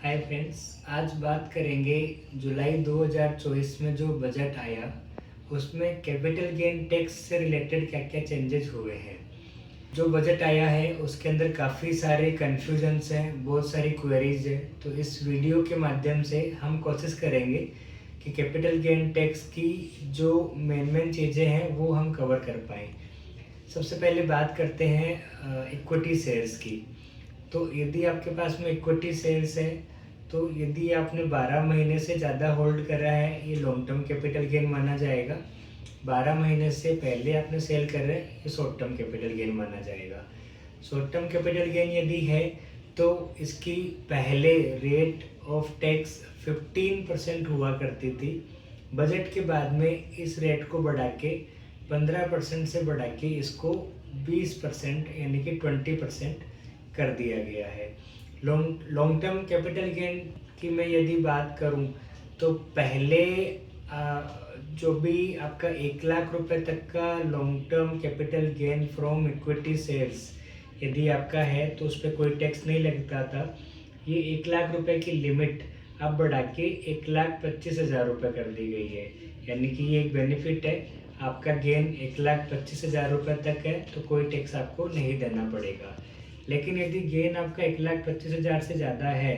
Hi friends, आज बात करेंगे जुलाई 2024 में जो बजट आया उसमें कैपिटल गेन टैक्स से रिलेटेड क्या क्या चेंजेस हुए हैं। जो बजट आया है उसके अंदर काफ़ी सारे कन्फ्यूजन्स हैं, बहुत सारी क्वेरीज है। तो इस वीडियो के माध्यम से हम कोशिश करेंगे कि कैपिटल गेन टैक्स की जो मेन चीज़ें हैं वो हम कवर कर पाएँ। सबसे पहले बात करते हैं इक्विटी शेयर्स की। तो यदि आपके पास में इक्विटी शेयर्स है तो यदि आपने 12 महीने से ज़्यादा होल्ड करा है ये लॉन्ग टर्म कैपिटल गेन माना जाएगा। 12 महीने से पहले आपने सेल कर रहे हैं ये शॉर्ट टर्म कैपिटल गेन माना जाएगा। शॉर्ट टर्म कैपिटल गेन यदि है तो इसकी पहले रेट ऑफ टैक्स 15% हुआ करती थी। बजट के बाद में इस रेट को बढ़ा के 15% से बढ़ा के इसको 20% यानी कि 20% कर दिया गया है। लॉन्ग टर्म कैपिटल गेन की मैं यदि बात करूं तो पहले जो भी आपका 1 लाख रुपए तक का long term capital gain from equity shares यदि आपका है तो उस पर कोई टैक्स नहीं लगता था। ये 1 लाख रुपए की लिमिट अब बढ़ा के 1,25,000 कर दी गई है, यानी कि ये एक बेनिफिट है। आपका गेन 1,25,000 तक है तो कोई टैक्स आपको नहीं देना पड़ेगा। लेकिन यदि गेन आपका 1,25,000 से ज़्यादा है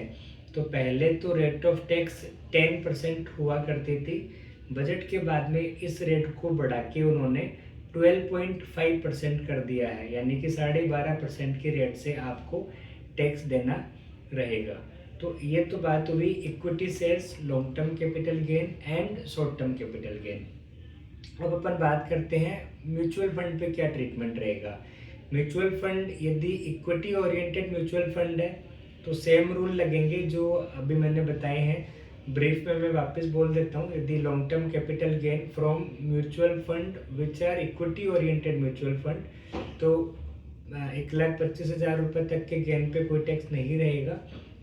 तो पहले तो रेट ऑफ टैक्स 10% हुआ करती थी। बजट के बाद में इस रेट को बढ़ा के उन्होंने 12.5% कर दिया है, यानी कि 12.5% के रेट से आपको टैक्स देना रहेगा। तो ये तो बात हुई equity shares, long term capital gain and short term capital gain. अब अपन बात करते हैं म्यूचुअल फंड पे क्या ट्रीटमेंट रहेगा। म्यूचुअल फंड यदि इक्विटी ओरिएंटेड म्यूचुअल फंड है तो सेम रूल लगेंगे जो अभी मैंने बताए हैं। ब्रीफ में मैं वापस बोल देता हूँ। यदि long term capital gain from mutual fund which are equity oriented mutual fund तो 1,25,000 तक के गेन पे कोई टैक्स नहीं रहेगा।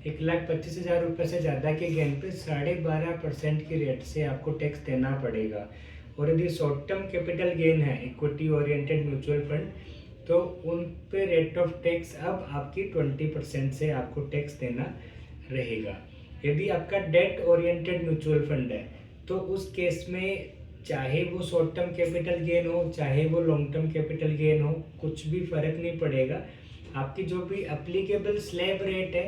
1,25,000 से ज़्यादा के गेन पे 12.5% की रेट से आपको टैक्स देना पड़ेगा। और यदि शॉर्ट टर्म कैपिटल गेन है इक्विटी ओरिएंटेड म्यूचुअल फंड तो उन पे रेट ऑफ टैक्स अब आपकी 20% से आपको टैक्स देना रहेगा। यदि आपका डेट ओरिएंटेड म्यूचुअल फंड है तो उस केस में चाहे वो शॉर्ट टर्म कैपिटल गेन हो चाहे वो लॉन्ग टर्म कैपिटल गेन हो, कुछ भी फर्क नहीं पड़ेगा। आपकी जो भी एप्लीकेबल स्लैब रेट है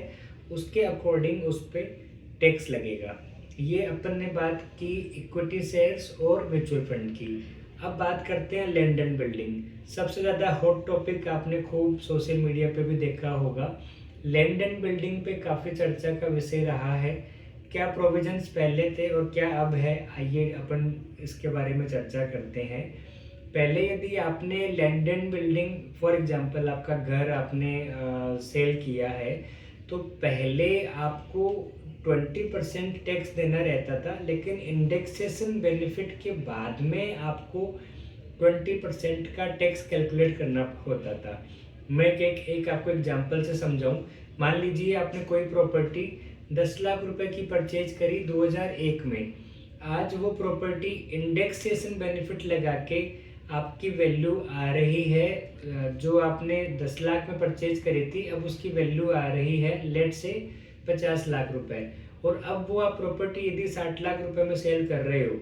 उसके अकॉर्डिंग उस पर टैक्स लगेगा। ये अपन ने बात की इक्विटी शेयर्स और म्यूचुअल फंड की। अब बात करते हैं लैंड एंड बिल्डिंग। सबसे ज़्यादा हॉट टॉपिक आपने खूब सोशल मीडिया पे भी देखा होगा। लैंड एंड बिल्डिंग पे काफ़ी चर्चा का विषय रहा है। क्या प्रोविजंस पहले थे और क्या अब है, आइए अपन इसके बारे में चर्चा करते हैं। पहले यदि आपने land and building for example आपका घर आपने सेल किया है तो पहले आपको 20% टैक्स देना रहता था, लेकिन इंडेक्सेशन बेनिफिट के बाद में आपको 20% का टैक्स कैलकुलेट करना होता था। मैं एक आपको एग्जांपल से समझाऊं। मान लीजिए आपने कोई प्रॉपर्टी 10 लाख रुपए की परचेज करी 2001 में। आज वो प्रॉपर्टी इंडेक्सेशन बेनिफिट लगा के आपकी वैल्यू आ रही है, जो आपने 10 लाख में परचेज करी थी अब उसकी वैल्यू आ रही है लेट से 50 लाख रुपए। और अब वो आप प्रॉपर्टी यदि 60 लाख रुपए में सेल कर रहे हो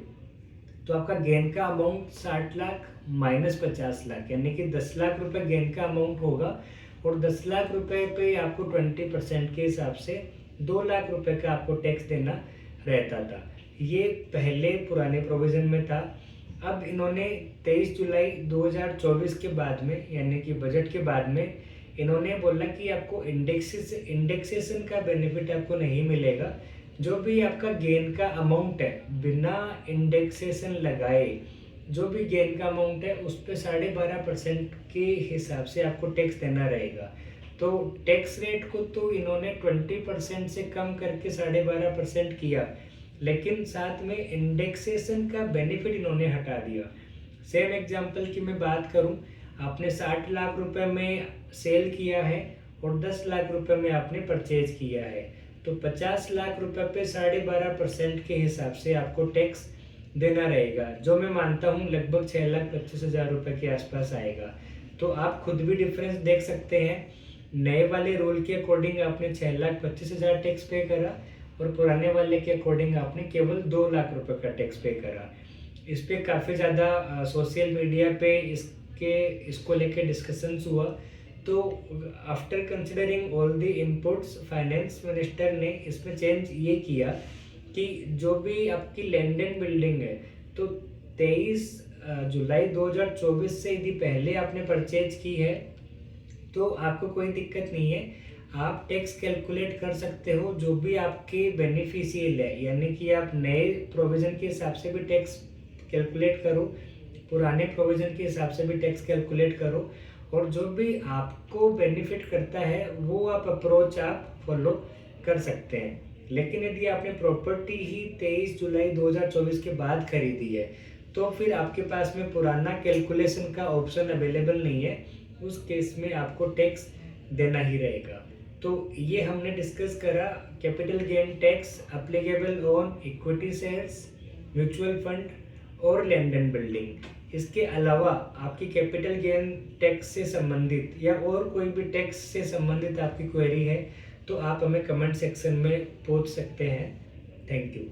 तो आपका गेन का अमाउंट 60 लाख माइनस 50 लाख, यानी कि 10 लाख रुपए गेन का अमाउंट होगा। और 10 लाख रुपए पे आपको 20% के हिसाब से 2 लाख रुपए का आपको टैक्स देना रहता था। ये पहले पुराने प्रोविजन में था। अब इन्होंने 23 जुलाई 2024 के बाद में, यानी कि बजट के बाद में, इन्होंने बोला कि आपको इंडेक्सेशन का बेनिफिट आपको नहीं मिलेगा। जो भी आपका गेन का अमाउंट है बिना इंडेक्सेशन लगाए जो भी गेन का अमाउंट है उस पर 12.5% के हिसाब से आपको टैक्स देना रहेगा। तो टैक्स रेट को तो इन्होंने 20% से कम करके 12.5% किया, लेकिन साथ में इंडेक्सेशन का बेनिफिट इन्होंने हटा दिया। सेम एग्जांपल की मैं बात करूं, आपने 60 लाख रुपए में सेल किया है और 10 लाख रुपए में आपने परचेज किया है तो 50 लाख रुपए पे 12.5% के हिसाब से आपको टैक्स देना रहेगा, जो मैं मानता हूँ लगभग 6,25,000 रुपए के आसपास आएगा। तो आप खुद भी डिफरेंस देख सकते हैं नए वाले रूल के अकॉर्डिंग आपने 6,25,000 टैक्स पे करा और पुराने वाले के अकॉर्डिंग आपने केवल 2 लाख रुपए का टैक्स पे करा। इस पे काफ़ी ज़्यादा सोशल मीडिया पे इसको लेके डिस्कशंस हुआ। तो after considering all the inputs finance minister ने इसमें चेंज ये किया कि जो भी आपकी लैंड एंड बिल्डिंग है, तो 23 जुलाई 2024 से यदि पहले आपने परचेज की है तो आपको कोई दिक्कत नहीं है। आप टैक्स कैलकुलेट कर सकते हो जो भी आपके बेनिफिशियल है, यानी कि आप नए प्रोविज़न के हिसाब से भी टैक्स कैलकुलेट करो, पुराने प्रोविज़न के हिसाब से भी टैक्स कैलकुलेट करो, और जो भी आपको बेनिफिट करता है वो अप्रोच आप फॉलो कर सकते हैं। लेकिन यदि आपने प्रॉपर्टी ही 23 जुलाई 2024 के बाद खरीदी है तो फिर आपके पास में पुराना कैलकुलेशन का ऑप्शन अवेलेबल नहीं है, उस केस में आपको टैक्स देना ही रहेगा। तो ये हमने डिस्कस करा capital gain tax applicable on equity shares, mutual fund और लैंड एंड बिल्डिंग। इसके अलावा आपकी कैपिटल गेन टैक्स से संबंधित या और कोई भी टैक्स से संबंधित आपकी क्वेरी है तो आप हमें कमेंट सेक्शन में पूछ सकते हैं। Thank you.